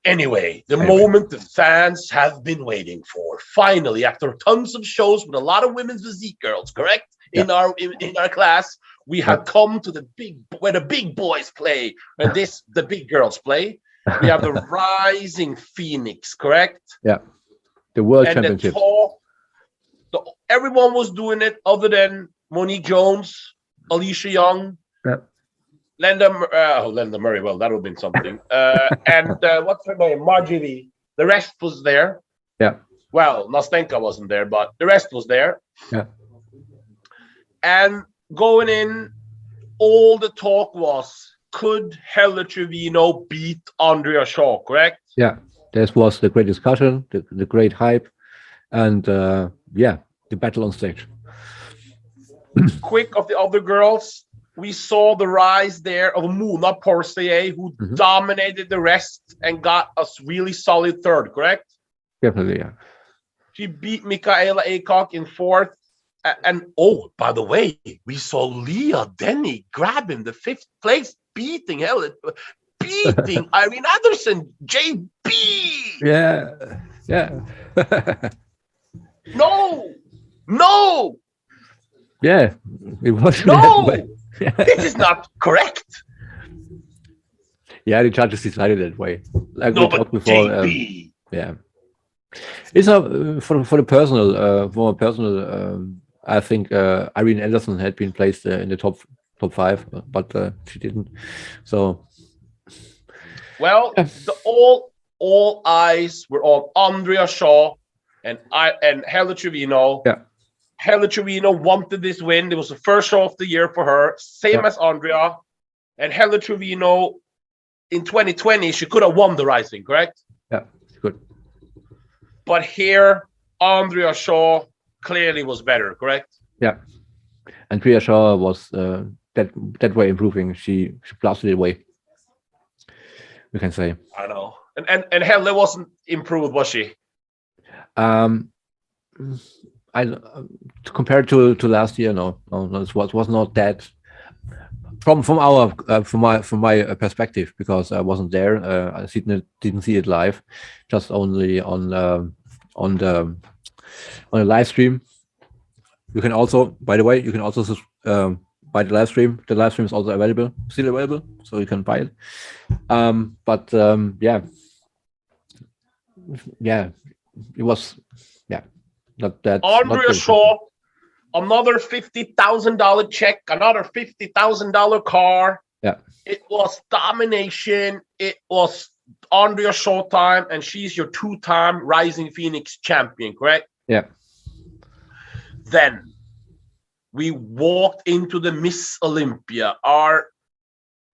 Speaker 1: Anyway, the moment the fans have been waiting for. Finally, after tons of shows with a lot of women's physique girls, correct? Yeah. In our class, we have come to where the big boys play, and the big girls play. We have the Rising Phoenix, correct?
Speaker 2: Yeah. The World Championship.
Speaker 1: Everyone was doing it other than Monique Jones, Alicia Young, Linda Murray. Well, that would have been something. And what's her name? Marjorie. The rest was there.
Speaker 2: Yeah.
Speaker 1: Well, Nastenka wasn't there, but the rest was there.
Speaker 2: Yeah.
Speaker 1: And going in, all the talk was, could Helle Trevino beat Andrea Shaw, correct?
Speaker 2: Yeah. This was the great discussion, the great hype, and the battle on stage.
Speaker 1: Quick of the other girls, we saw the rise there of Mona Porcier, who dominated the rest and got us really solid third, correct?
Speaker 2: Definitely, yeah.
Speaker 1: She beat Michaela Aycock in fourth. And by the way, we saw Leah Denny grabbing the 5th place, beating beating Irene Anderson, JB.
Speaker 2: Yeah.
Speaker 1: No.
Speaker 2: Yeah, it was
Speaker 1: No.
Speaker 2: that way.
Speaker 1: This is not correct.
Speaker 2: Yeah, the judges decided that way. Like
Speaker 1: No,
Speaker 2: we talked
Speaker 1: but
Speaker 2: before.
Speaker 1: JB.
Speaker 2: Yeah, it's for the personal. For a personal, I think Irene Anderson had been placed in the top 5, but she didn't. So,
Speaker 1: well, all eyes were on Andrea Shaw and Hella Trevino.
Speaker 2: Yeah.
Speaker 1: Hella Trevino wanted this win. It was the first show of the year for her, same as Andrea. And Hella Trevino in 2020, she could have won the Rising, correct?
Speaker 2: Yeah, good.
Speaker 1: But here, Andrea Shaw clearly was better, correct?
Speaker 2: Yeah, Andrea Shaw was that way improving. She blasted it away. We can say.
Speaker 1: I know, and Hella wasn't improved, was she?
Speaker 2: Compared to last year, no, it was not that. From my perspective, because I wasn't there, I didn't see it live, just only on the live stream. You can also, by the way, buy the live stream. The live stream is also still available, so you can buy it. It was not that.
Speaker 1: Andrea Shaw, another $50,000 check, another $50,000 car.
Speaker 2: Yeah,
Speaker 1: it was domination. It was Andrea Shaw time, and she's your 2-time Rising Phoenix champion, correct?
Speaker 2: Yeah.
Speaker 1: Then we walked into the Miss Olympia, our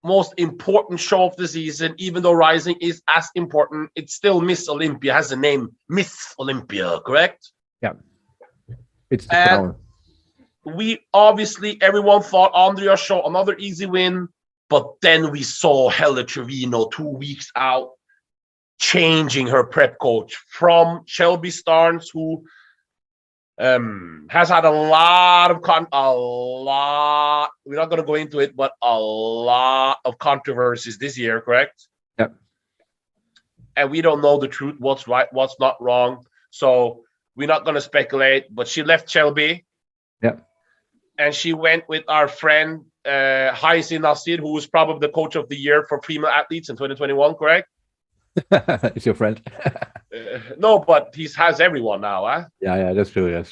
Speaker 1: most important show of the season. Even though Rising is as important, it's still Miss Olympia, has the name Miss Olympia, correct?
Speaker 2: Yeah. It's the crown.
Speaker 1: We obviously, everyone thought Andrea Shaw, another easy win, but then we saw Hella Trevino 2 weeks out, changing her prep coach from Shelby Starnes, who has had a lot, we're not going to go into it, but a lot of controversies this year, correct?
Speaker 2: Yep.
Speaker 1: And we don't know the truth, what's right, what's not wrong. So we're not going to speculate, but she left Shelby.
Speaker 2: Yep.
Speaker 1: And she went with our friend, Haisi Nasir, who was probably the coach of the year for female athletes in 2021, correct?
Speaker 2: It's your friend.
Speaker 1: No, but he has everyone now, huh?
Speaker 2: Yeah, that's true.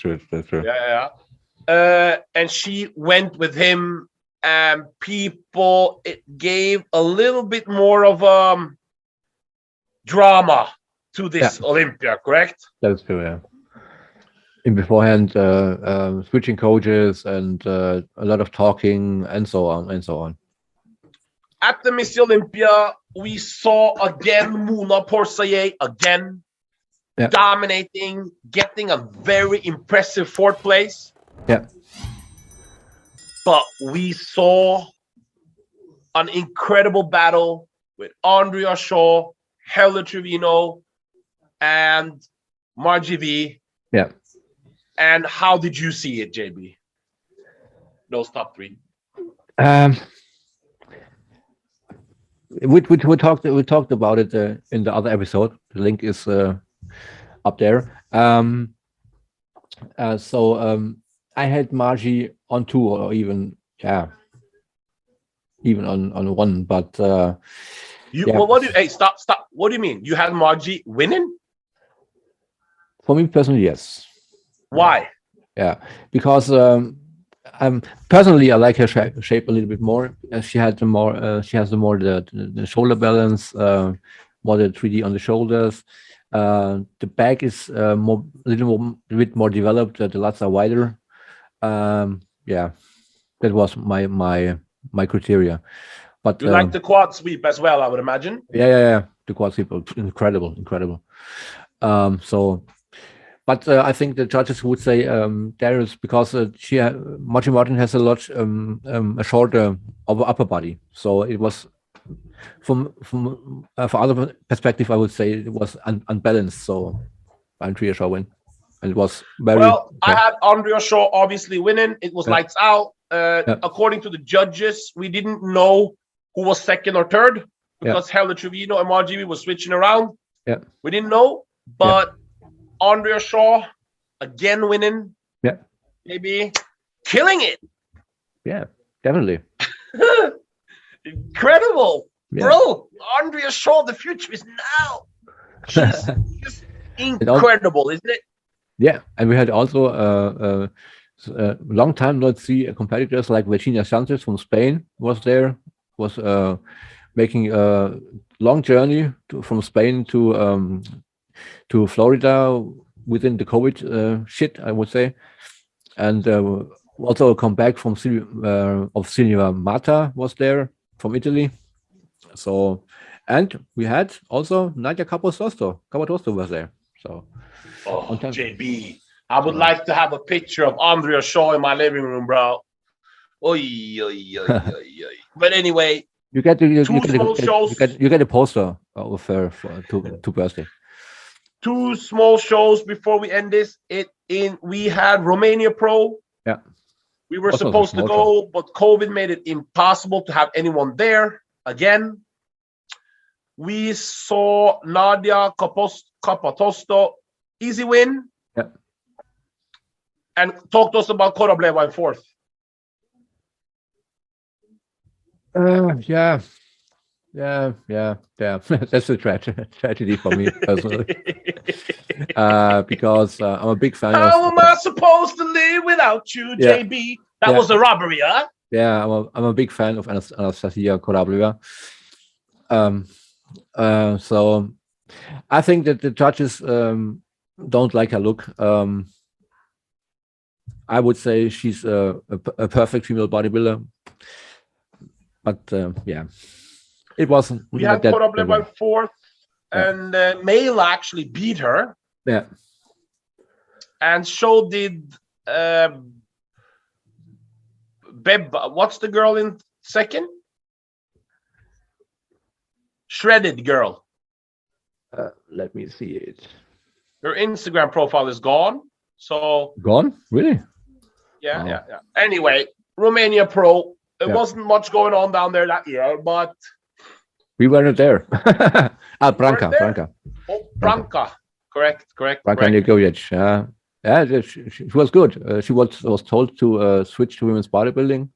Speaker 1: Yeah. And she went with him, and it gave a little bit more of drama to this Olympia, correct?
Speaker 2: That's true, yeah. In beforehand, switching coaches and a lot of talking and so on.
Speaker 1: At the Miss Olympia, we saw again Muna Porsaye dominating, getting a very impressive 4th place.
Speaker 2: Yeah.
Speaker 1: But we saw an incredible battle with Andrea Shaw, Hella Trevino, and Margie V.
Speaker 2: Yeah.
Speaker 1: And how did you see it, JB? Those top 3.
Speaker 2: We talked about it in the other episode. The link is up there. So I had Margie on 2, or even on 1. But
Speaker 1: Well, stop. What do you mean? You had Margie winning?
Speaker 2: For me personally, yes.
Speaker 1: Why?
Speaker 2: Yeah, because personally I like her shape a little bit more. She has the more the shoulder balance, more the 3D on the shoulders. The back is a little bit more developed. The lats are wider. That was my criteria. But
Speaker 1: you like the quad sweep as well, I would imagine.
Speaker 2: Yeah. The quad sweep, incredible. But I think the judges would say there is, because Margie Martin has a shorter upper body, so it was from other perspective, I would say it was unbalanced. So Andrea Shaw win, and it was very well.
Speaker 1: I had Andrea Shaw obviously winning. It was lights out. According to the judges, we didn't know who was 2nd or 3rd. because Hella Trevino and RGB was switching around.
Speaker 2: Yeah.
Speaker 1: We didn't know, but Andrea Shaw again winning.
Speaker 2: Yeah.
Speaker 1: Maybe killing it.
Speaker 2: Yeah, definitely.
Speaker 1: Incredible.
Speaker 2: Yeah.
Speaker 1: Bro, Andrea Shaw, the future is now. She's just incredible, isn't it?
Speaker 2: Yeah, and we had also a long time not see competitors like Virginia Sanchez from Spain was there, was making a long journey from Spain to Florida within the COVID shit, I would say, and also a comeback from Silvia Mata was there from Italy. So, and we had also Nadia Capatosto was there. So,
Speaker 1: JB, I would like to have a picture of Andrea Shaw in my living room, bro. Oy, oy, oy, oy, oy. But anyway,
Speaker 2: you get a poster of her to birthday.
Speaker 1: 2 small shows before we end this. We had Romania Pro.
Speaker 2: Yeah.
Speaker 1: We were supposed to go, but COVID made it impossible to have anyone there again. We saw Nadia Capatosto, easy win.
Speaker 2: Yeah.
Speaker 1: And talk to us about Korableva in 4th.
Speaker 2: Yeah. That's a tragedy for me personally. Because I'm a big fan.
Speaker 1: How am I supposed to live without you, JB? That was a robbery, huh?
Speaker 2: Yeah, I'm a big fan of Anastasia Korableva. So I think that the judges don't like her look. I would say she's a perfect female bodybuilder, but it wasn't.
Speaker 1: We had Korableva in 4th, and Mela actually beat her.
Speaker 2: Yeah,
Speaker 1: and so did Beba. What's the girl in 2nd? Shredded girl.
Speaker 2: Let me see it.
Speaker 1: Her Instagram profile is gone. So
Speaker 2: gone? Really?
Speaker 1: Yeah, wow. yeah. Anyway, Romania Pro. There wasn't much going on down there that year, but
Speaker 2: we weren't there. Branka.
Speaker 1: Oh, Branka. Correct.
Speaker 2: Branka Njegovic. Yeah, she was good. She was told to switch to women's bodybuilding,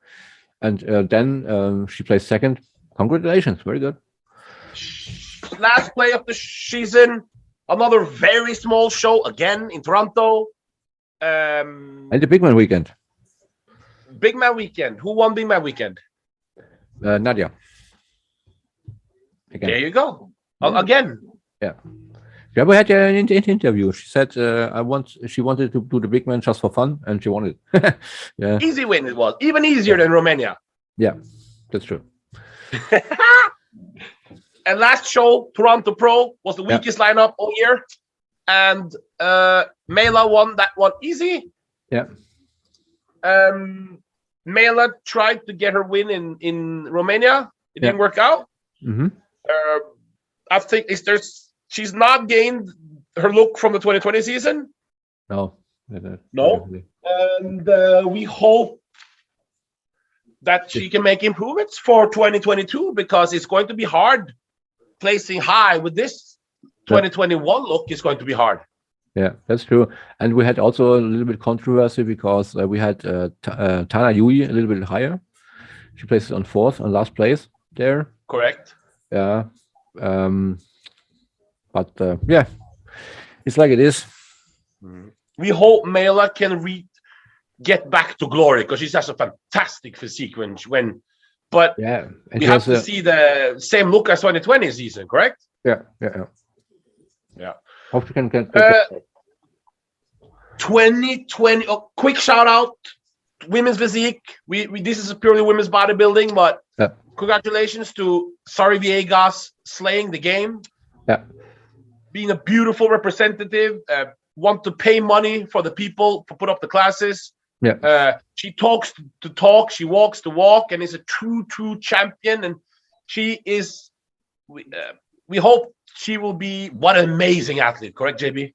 Speaker 2: and then she placed 2nd. Congratulations, very good.
Speaker 1: Last play of the season, another very small show again in Toronto.
Speaker 2: And the Big Man Weekend.
Speaker 1: Big Man Weekend. Who won Big Man Weekend?
Speaker 2: Nadia.
Speaker 1: Again. There you go. Again.
Speaker 2: Yeah. Yeah, we had an interview. She said she wanted to do the Big Man just for fun, and she won it. Yeah.
Speaker 1: Easy win it was. Even easier than Romania.
Speaker 2: Yeah, that's true.
Speaker 1: And last show, Toronto Pro, was the weakest lineup all year. And Mela won that one easy.
Speaker 2: Yeah.
Speaker 1: Mela tried to get her win in Romania. It didn't work out.
Speaker 2: Mm-hmm.
Speaker 1: I think she's not gained her look from the 2020 season.
Speaker 2: No.
Speaker 1: And we hope that she can make improvements for 2022, because it's going to be hard placing high with this 2021 look. Is going to be hard.
Speaker 2: Yeah, that's true. And we had also a little bit controversy because we had Tana Yui a little bit higher. She placed on 4th and last place there.
Speaker 1: Correct.
Speaker 2: Yeah. But it's like it is.
Speaker 1: We hope Mela can get back to glory, because she has a fantastic physique but we have to see the same look as 2020 season, correct?
Speaker 2: Yeah. Hope you can get
Speaker 1: 2020. Quick shout out, women's physique. This is purely women's bodybuilding, but congratulations to Sari Viegas slaying the game.
Speaker 2: Yeah,
Speaker 1: being a beautiful representative. Want to pay money for the people to put up the classes.
Speaker 2: Yeah.
Speaker 1: She talks to talk, she walks to walk, and is a true champion. And she is. We hope she will be what an amazing athlete. Correct, JB?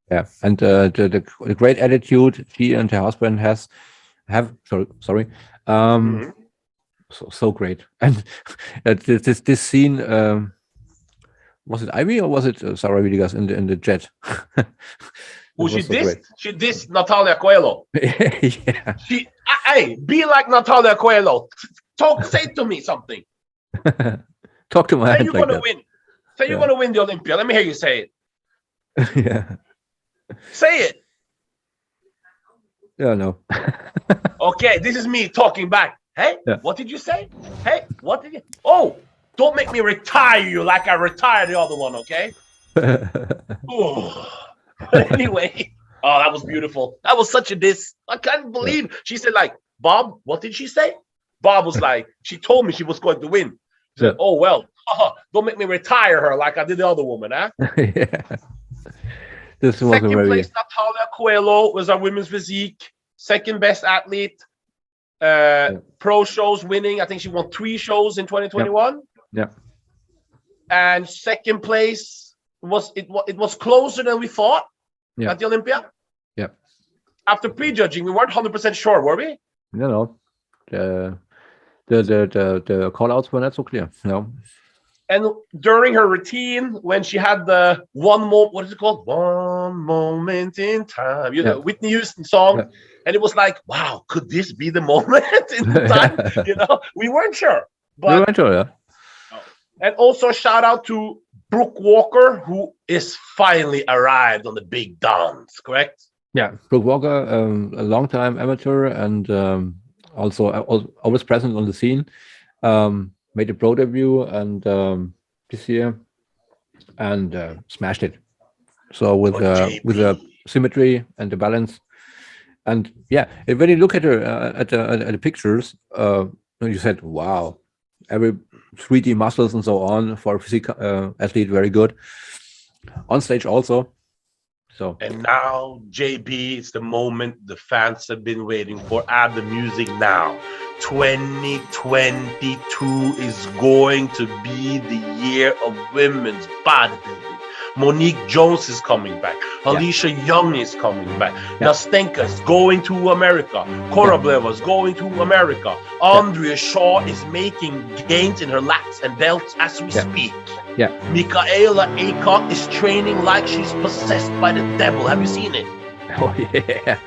Speaker 2: Yeah, and the great attitude she and her husband have. so great. And this scene, was it Ivy or was it Sarah Vidigas in the jet?
Speaker 1: Who she dissed? She dissed Natalia Coelho.
Speaker 2: Yeah.
Speaker 1: Hey, be like Natalia Coelho. Say to me something.
Speaker 2: Talk to my
Speaker 1: Say
Speaker 2: hand
Speaker 1: you're
Speaker 2: like
Speaker 1: gonna
Speaker 2: that.
Speaker 1: win. Say you're gonna win the Olympia. Let me hear you say it.
Speaker 2: Yeah.
Speaker 1: Say it.
Speaker 2: Yeah, no.
Speaker 1: Okay, this is me talking back. Hey, what did you say? Hey, what did you? Oh, don't make me retire you like I retired the other one, okay? Anyway, oh, that was beautiful. That was such a diss. I can't believe she said, like, Bob, what did she say? Bob was like, she told me she was going to win. She said, oh, well, don't make me retire her like I did the other woman, huh?
Speaker 2: Yeah. This was
Speaker 1: Second place, Natalia Coelho was our women's physique. Second best athlete. Pro shows winning. I think she won 3 shows in 2021.
Speaker 2: Yeah.
Speaker 1: And second place was closer than we thought at the Olympia.
Speaker 2: Yeah.
Speaker 1: After prejudging, we weren't 100% sure, were we?
Speaker 2: No. The call outs were not so clear. No.
Speaker 1: And during her routine, when she had the what is it called? One moment in time, Whitney Houston song. And it was like, wow, could this be the moment in time? We weren't sure. But,
Speaker 2: we weren't sure, yeah.
Speaker 1: And also shout out to Brooke Walker, who is finally arrived on the big dance, correct?
Speaker 2: Yeah, Brooke Walker, a long-time amateur and also always present on the scene. Made a pro debut and this year and smashed it. So with the symmetry and the balance, and when you look at her at the pictures, you said, "Wow, every 3D muscles and so on for a physique athlete, very good." On stage also. So
Speaker 1: and now, JB, it's the moment the fans have been waiting for. Add the music now. 2022 is going to be the year of women's bodybuilding. Monique Jones is coming back. Alicia Young is coming back. Nastenka is going to America. Korobleva is going to America. Andrea Shaw is making gains in her lats and delts as we speak.
Speaker 2: Yeah.
Speaker 1: Michaela Aycock is training like she's possessed by the devil. Have you seen it?
Speaker 2: Oh, yeah.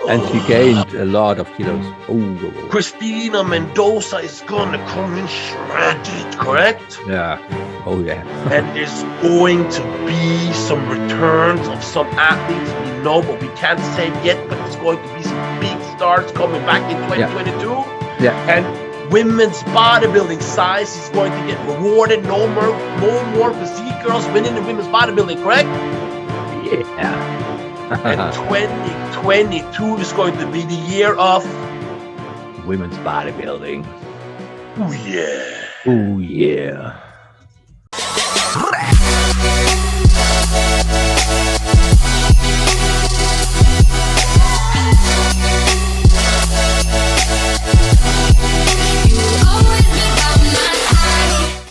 Speaker 2: And she gained a lot of kilos. Oh.
Speaker 1: Christina Mendoza is gonna come in shredded, correct?
Speaker 2: Yeah. Oh, yeah.
Speaker 1: And there's going to be some returns of some athletes we know, but we can't say yet. But there's going to be some big stars coming back in 2022.
Speaker 2: Yeah.
Speaker 1: And women's bodybuilding size is going to get rewarded. No more physique girls winning the women's bodybuilding, correct?
Speaker 2: Yeah.
Speaker 1: And 2022 is going to be the year of
Speaker 2: women's bodybuilding.
Speaker 1: Oh yeah.
Speaker 2: Oh yeah.